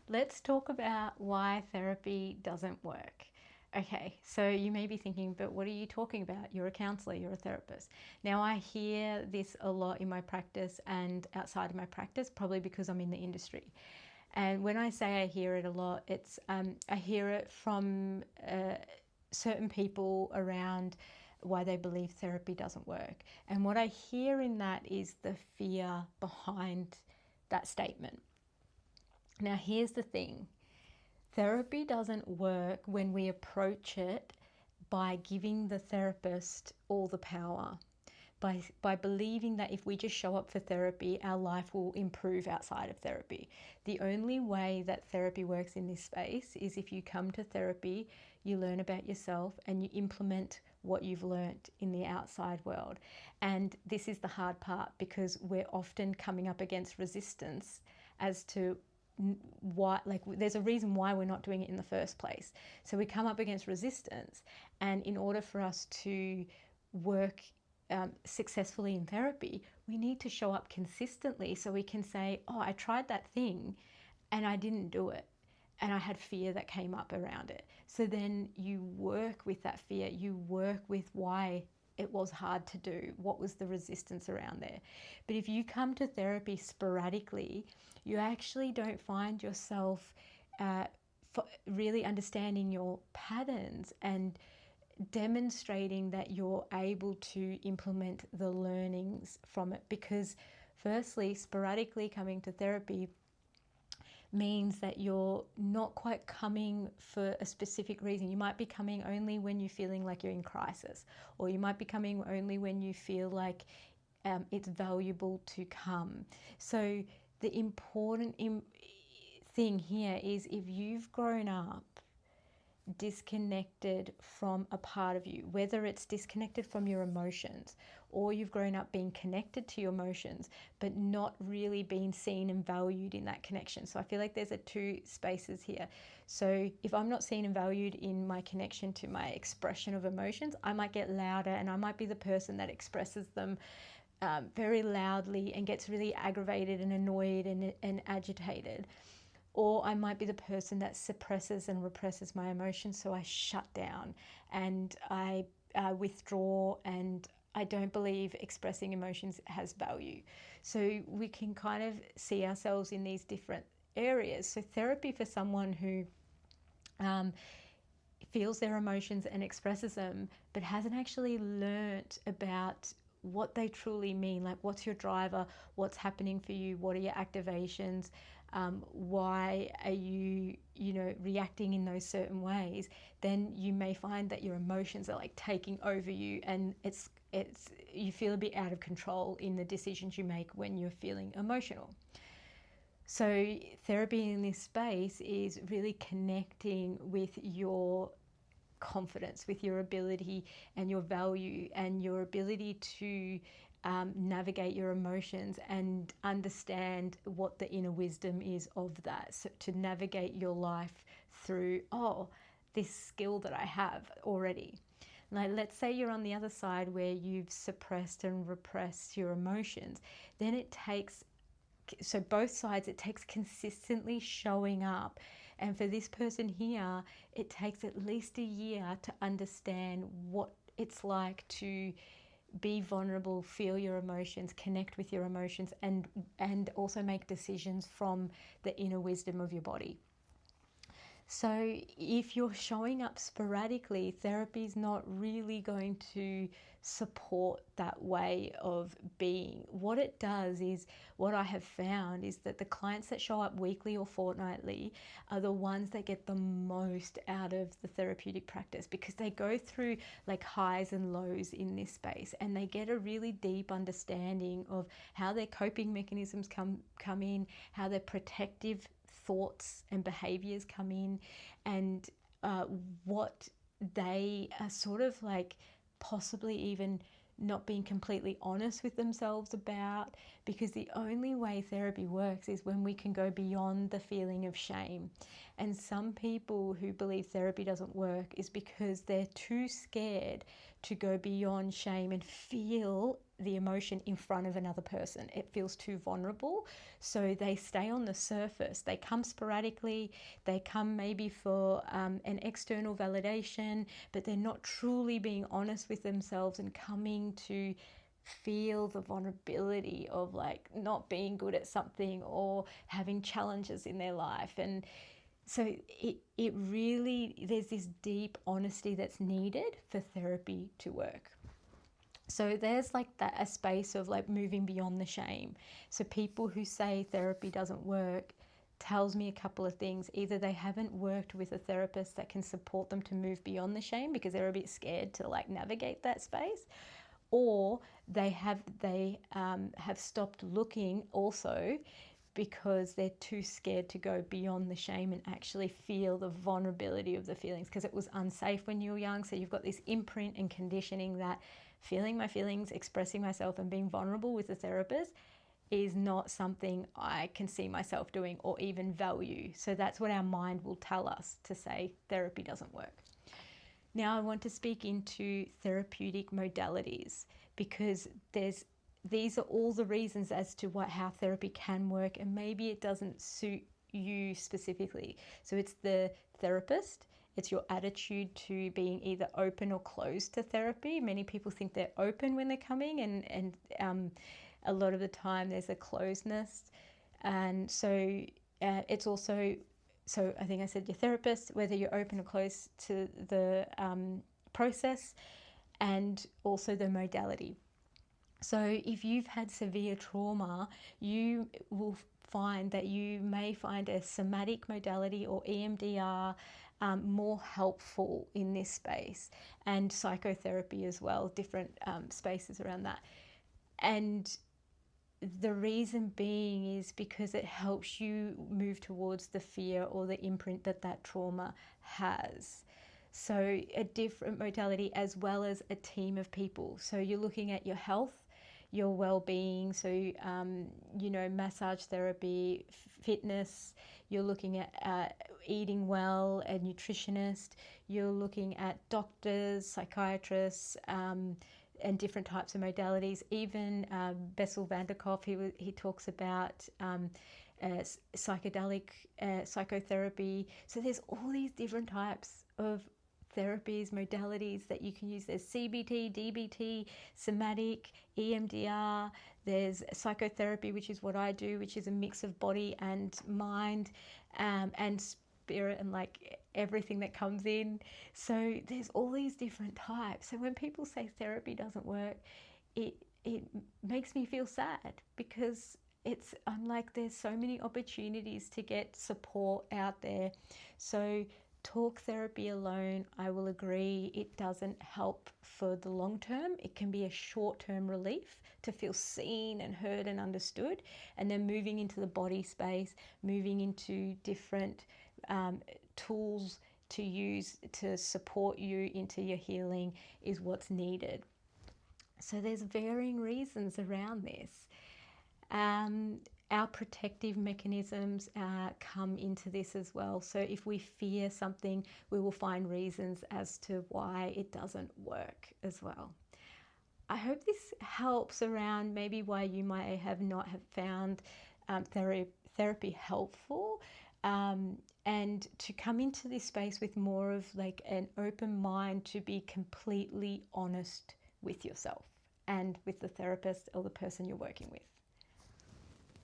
let's talk about why therapy doesn't work. Okay, so you may be thinking, but what are you talking about? You're a counsellor, you're a therapist. Now, I hear this a lot in my practice and outside of my practice, probably because I'm in the industry. And when I say I hear it a lot, it's I hear it from certain people around why they believe therapy doesn't work. And what I hear in that is the fear behind that statement. Now, here's the thing. Therapy doesn't work when we approach it by giving the therapist all the power, by believing that if we just show up for therapy, our life will improve outside of therapy. The only way that therapy works in this space is if you come to therapy, you learn about yourself, and you implement what you've learnt in the outside world. And this is the hard part, because we're often coming up against resistance as to why, like, there's a reason why we're not doing it in the first place. So we come up against resistance, and in order for us to work successfully in therapy, we need to show up consistently, so we can say, oh, I tried that thing and I didn't do it, and I had fear that came up around it. So then you work with that fear, you work with why it was hard to do, what was the resistance around there. But if you come to therapy sporadically, you actually don't find yourself really understanding your patterns and demonstrating that you're able to implement the learnings from it. Because firstly, sporadically coming to therapy means that you're not quite coming for a specific reason. You might be coming only when you're feeling like you're in crisis, or you might be coming only when you feel like it's valuable to come. So the important thing here is, if you've grown up disconnected from a part of you, whether it's disconnected from your emotions, or you've grown up being connected to your emotions but not really being seen and valued in that connection. So I feel like there's two spaces here. So if I'm not seen and valued in my connection to my expression of emotions, I might get louder, and I might be the person that expresses them very loudly and gets really aggravated and annoyed and agitated. Or I might be the person that suppresses and represses my emotions, so I shut down and I withdraw, and I don't believe expressing emotions has value. So we can kind of see ourselves in these different areas. So therapy for someone who feels their emotions and expresses them, but hasn't actually learnt about what they truly mean, like what's your driver, what's happening for you, what are your activations, why are you reacting in those certain ways, then you may find that your emotions are like taking over you, and it's you feel a bit out of control in the decisions you make when you're feeling emotional. So therapy in this space is really connecting with your confidence, with your ability and your value and your ability to navigate your emotions and understand what the inner wisdom is of that. So to navigate your life through, this skill that I have already. Like, let's say you're on the other side where you've suppressed and repressed your emotions, then it takes, so both sides, it takes consistently showing up. And for this person here, it takes at least a year to understand what it's like to be vulnerable, feel your emotions, connect with your emotions, and also make decisions from the inner wisdom of your body. So if you're showing up sporadically, therapy is not really going to support that way of being. What it does is, what I have found is that the clients that show up weekly or fortnightly are the ones that get the most out of the therapeutic practice, because they go through like highs and lows in this space, and they get a really deep understanding of how their coping mechanisms come in, how their protective thoughts and behaviors come in, and what they are sort of like possibly even not being completely honest with themselves about, because the only way therapy works is when we can go beyond the feeling of shame. And some people who believe therapy doesn't work is because they're too scared to go beyond shame and feel the emotion in front of another person. It feels too vulnerable. So they stay on the surface. They come sporadically. They come maybe for an external validation, but they're not truly being honest with themselves and coming to feel the vulnerability of like not being good at something or having challenges in their life. And so it really, there's this deep honesty that's needed for therapy to work. So there's like that a space of like moving beyond the shame. So people who say therapy doesn't work tells me a couple of things. Either they haven't worked with a therapist that can support them to move beyond the shame because they're a bit scared to like navigate that space, or they have stopped looking also because they're too scared to go beyond the shame and actually feel the vulnerability of the feelings because it was unsafe when you were young. So you've got this imprint and conditioning that feeling my feelings, expressing myself and being vulnerable with a therapist is not something I can see myself doing or even value. So that's what our mind will tell us to say therapy doesn't work. Now I want to speak into therapeutic modalities because these are all the reasons as to how therapy can work, and maybe it doesn't suit you specifically. So it's the therapist, it's your attitude to being either open or closed to therapy. Many people think they're open when they're coming, and a lot of the time there's a closeness. And so it's also, so I think I said your therapist, whether you're open or closed to the process, and also the modality. So if you've had severe trauma, you will find that you may find a somatic modality or EMDR more helpful in this space, and psychotherapy as well, different spaces around that. And the reason being is because it helps you move towards the fear or the imprint that trauma has. So a different modality as well as a team of people. So you're looking at your health, your well-being, so massage therapy, fitness. You're looking at eating well, a nutritionist. You're looking at doctors, psychiatrists, and different types of modalities. Even Bessel van der Kolk, he talks about psychedelic psychotherapy. So there's all these different types of therapies, modalities that you can use. There's CBT, DBT, somatic, EMDR. There's psychotherapy, which is what I do, which is a mix of body and mind and spirit and like everything that comes in. So there's all these different types. So when people say therapy doesn't work, it makes me feel sad because I'm like, there's so many opportunities to get support out there. So talk therapy alone, I will agree, it doesn't help for the long term. It can be a short-term relief to feel seen and heard and understood, and then moving into the body space, moving into different tools to use to support you into your healing is what's needed. So there's varying reasons around this. Our protective mechanisms come into this as well. So if we fear something, we will find reasons as to why it doesn't work as well. I hope this helps around maybe why you might not have found therapy helpful, and to come into this space with more of like an open mind to be completely honest with yourself and with the therapist or the person you're working with.